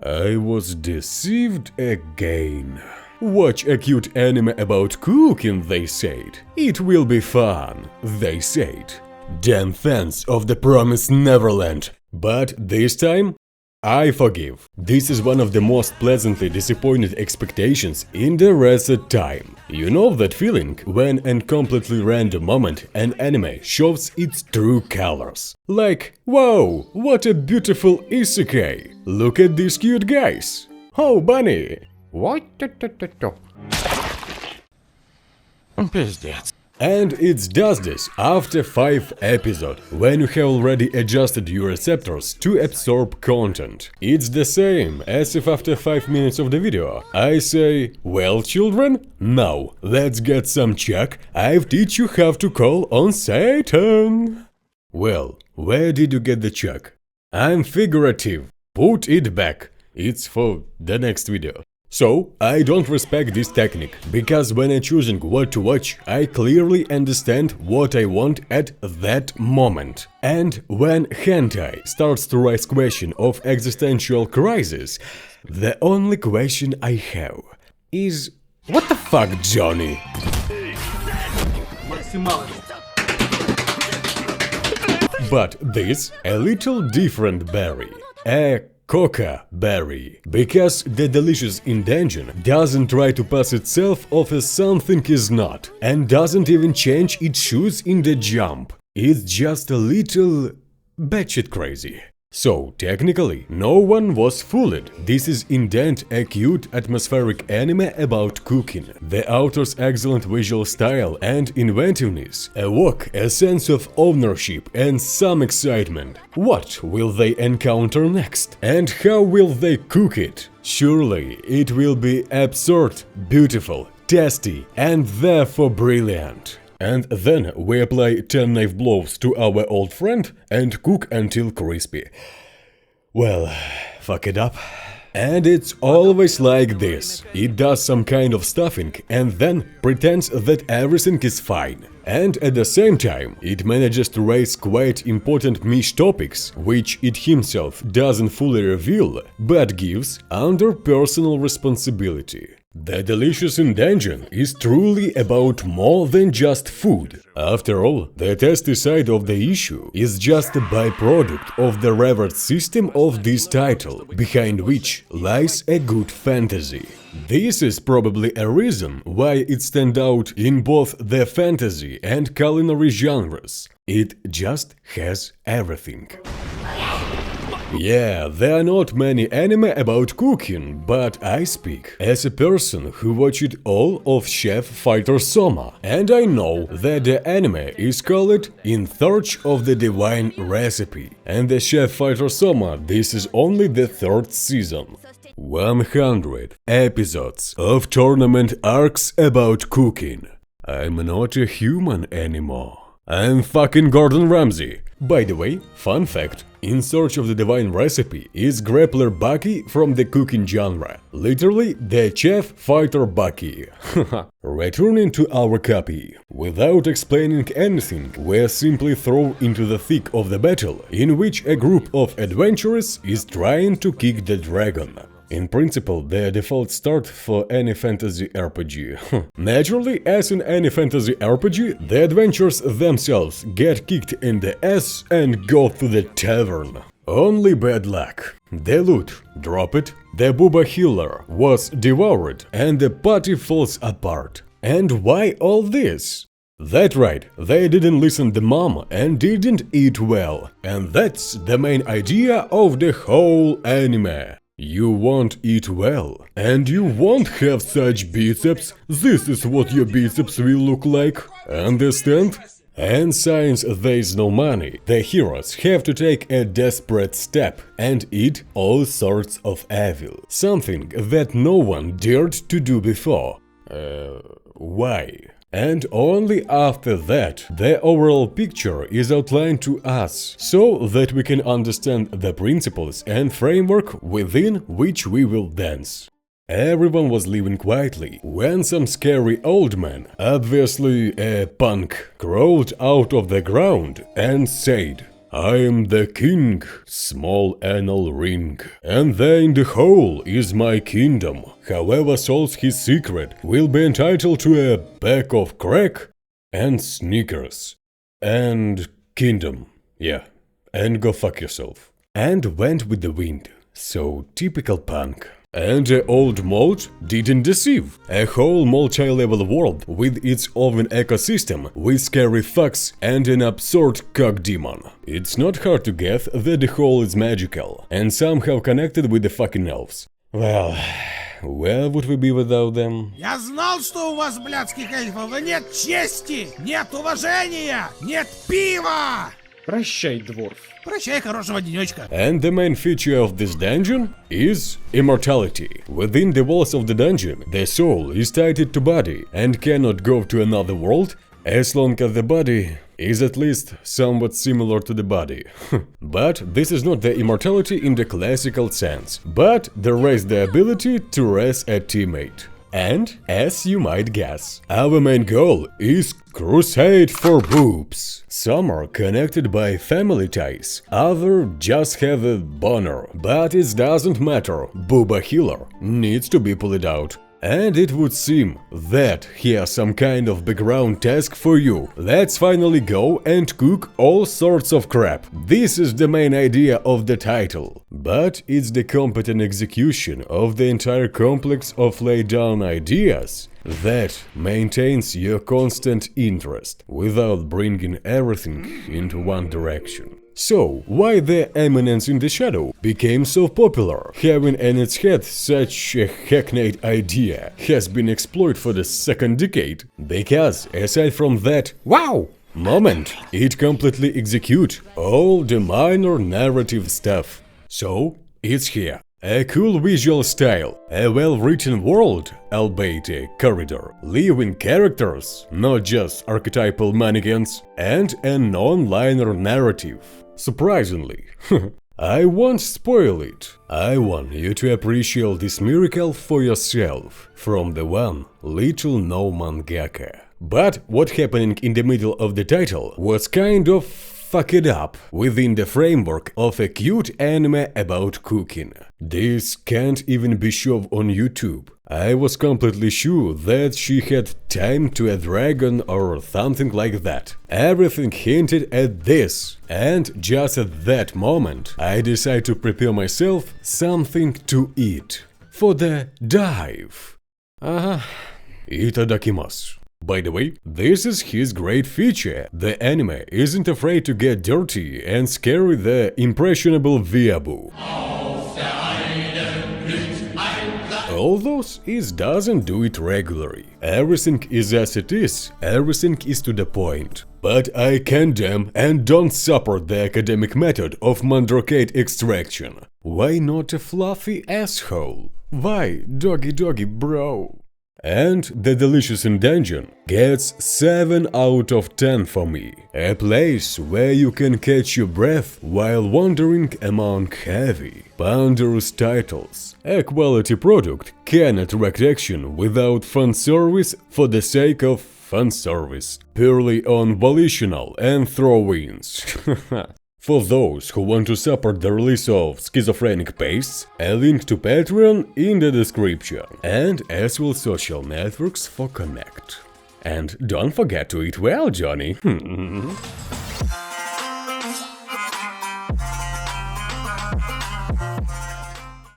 I was deceived again. Watch a cute anime about cooking, they said. It will be fun, they said. Damn fans of The Promised Neverland. But this time, I forgive. This is one of the most pleasantly disappointed expectations in the recent time. You know that feeling when in completely random moment an anime shows its true colors. Like, wow, what a beautiful isekai. Look at these cute guys. Oh, bunny. What? Пиздец. And it does this after 5 episodes, when you have already adjusted your receptors to absorb content. It's the same as if after 5 minutes of the video I say, well children, now let's get some check, I've teach you how to call on Satan. Well, where did you get the check? I'm figurative, put it back, it's for the next video. So, I don't respect this technique, because when I'm choosing what to watch, I clearly understand what I want at that moment. And when hentai starts to raise question of existential crisis, the only question I have is, what the fuck, Johnny? But this a little different berry. A coca berry, because the delicious intention doesn't try to pass itself off as something is not, and doesn't even change its shoes in the jump. It's just a little batshit crazy. So, technically, no one was fooled. This is indeed a cute atmospheric anime about cooking. The author's excellent visual style and inventiveness evoke a sense of ownership and some excitement. What will they encounter next? And how will they cook it? Surely, it will be absurd, beautiful, tasty, and therefore brilliant. And then we apply 10 knife blows to our old friend and cook until crispy. Well, fuck it up. And it's always like this. It does some kind of stuffing and then pretends that everything is fine. And at the same time, it manages to raise quite important niche topics, which it himself doesn't fully reveal, but gives under personal responsibility. The delicious intention is truly about more than just food. After all, the tasty side of the issue is just a byproduct of the reward system of this title, behind which lies a good fantasy. This is probably a reason why it stands out in both the fantasy and culinary genres. It just has everything. Yeah, there are not many anime about cooking, but I speak as a person who watched all of Chef Fighter Soma, and I know that the anime is called In Search of the Divine Recipe, and the Chef Fighter Soma, this is only the 3rd season. 100 episodes of tournament arcs about cooking. I'm not a human anymore. I'm fucking Gordon Ramsay. By the way, fun fact, In Search of the Divine Recipe is grappler Bucky from the cooking genre. Literally, the chef fighter Bucky. Returning to our copy. Without explaining anything, we're simply thrown into the thick of the battle, in which a group of adventurers is trying to kick the dragon. In principle, the default start for any fantasy RPG. Naturally, as in any fantasy RPG, the adventurers themselves get kicked in the ass and go to the tavern. Only bad luck. The loot, drop it, the booba healer was devoured and the party falls apart. And why all this? That's right, they didn't listen to mom and didn't eat well. And that's the main idea of the whole anime. You won't eat well, and you won't have such biceps. This is what your biceps will look like. Understand? And since there's no money, the heroes have to take a desperate step and eat all sorts of evil. Something that no one dared to do before. Why? And only after that, the overall picture is outlined to us, so that we can understand the principles and framework within which we will dance. Everyone was living quietly when some scary old man, obviously a punk, crawled out of the ground and said, I am the king, small anal ring, and there in the hole is my kingdom. Whoever solves his secret will be entitled to a pack of crack and sneakers. And kingdom, yeah, and go fuck yourself. And went with the wind, so typical punk. And the old mold didn't deceive. A whole multi-level world with its own ecosystem, with scary fucks and an absurd cock demon. It's not hard to guess that the whole is magical, and somehow connected with the fucking elves. Well, where would we be without them? Я знал, что у вас, блядских эльфов, нет чести, нет уважения, нет пива! Прощай, дворф. Прощай, хорошего денечка. And the main feature of this dungeon is immortality. Within the walls of the dungeon, the soul is tied to body and cannot go to another world as long as the body is at least somewhat similar to the body. But this is not the immortality in the classical sense, but there is the ability to raise a teammate. And, as you might guess, our main goal is crusade for boobs. Some are connected by family ties, others just have a boner, but it doesn't matter, booba healer needs to be pulled out. And it would seem that here's some kind of background task for you. Let's finally go and cook all sorts of crap. This is the main idea of the title. But it's the competent execution of the entire complex of laid down ideas that maintains your constant interest without bringing everything into one direction. So, why the Eminence in the Shadow became so popular, having in its head such a hackneyed idea, has been explored for the second decade? Because, aside from that wow moment, it completely executes all the minor narrative stuff. So, it's here. A cool visual style, a well-written world, albeit a corridor, living characters, not just archetypal mannequins, and a non-linear narrative. Surprisingly, I won't spoil it. I want you to appreciate this miracle for yourself, from the one little no mangaka. But what happening in the middle of the title was kind of fuck it up within the framework of a cute anime about cooking. This can't even be shown on YouTube. I was completely sure that she had time to a dragon or something like that. Everything hinted at this, and just at that moment I decided to prepare myself something to eat for the dive. Itadakimasu. By the way, this is his great feature. The anime isn't afraid to get dirty and scare the impressionable weeaboo. Although it doesn't do it regularly. Everything is as it is, everything is to the point. But I condemn and don't support the academic method of mandrake extraction. Why not a fluffy asshole? Why, doggy bro? And the delicious dungeon gets 7 out of 10 for me. A place where you can catch your breath while wandering among heavy, ponderous titles. A quality product can attract action without fan service for the sake of fan service, purely on volitional and throw-ins. For those who want to support the release of Schizophrenic Pastes, a link to Patreon in the description, and as will social networks for Connect. And don't forget to eat well, Johnny!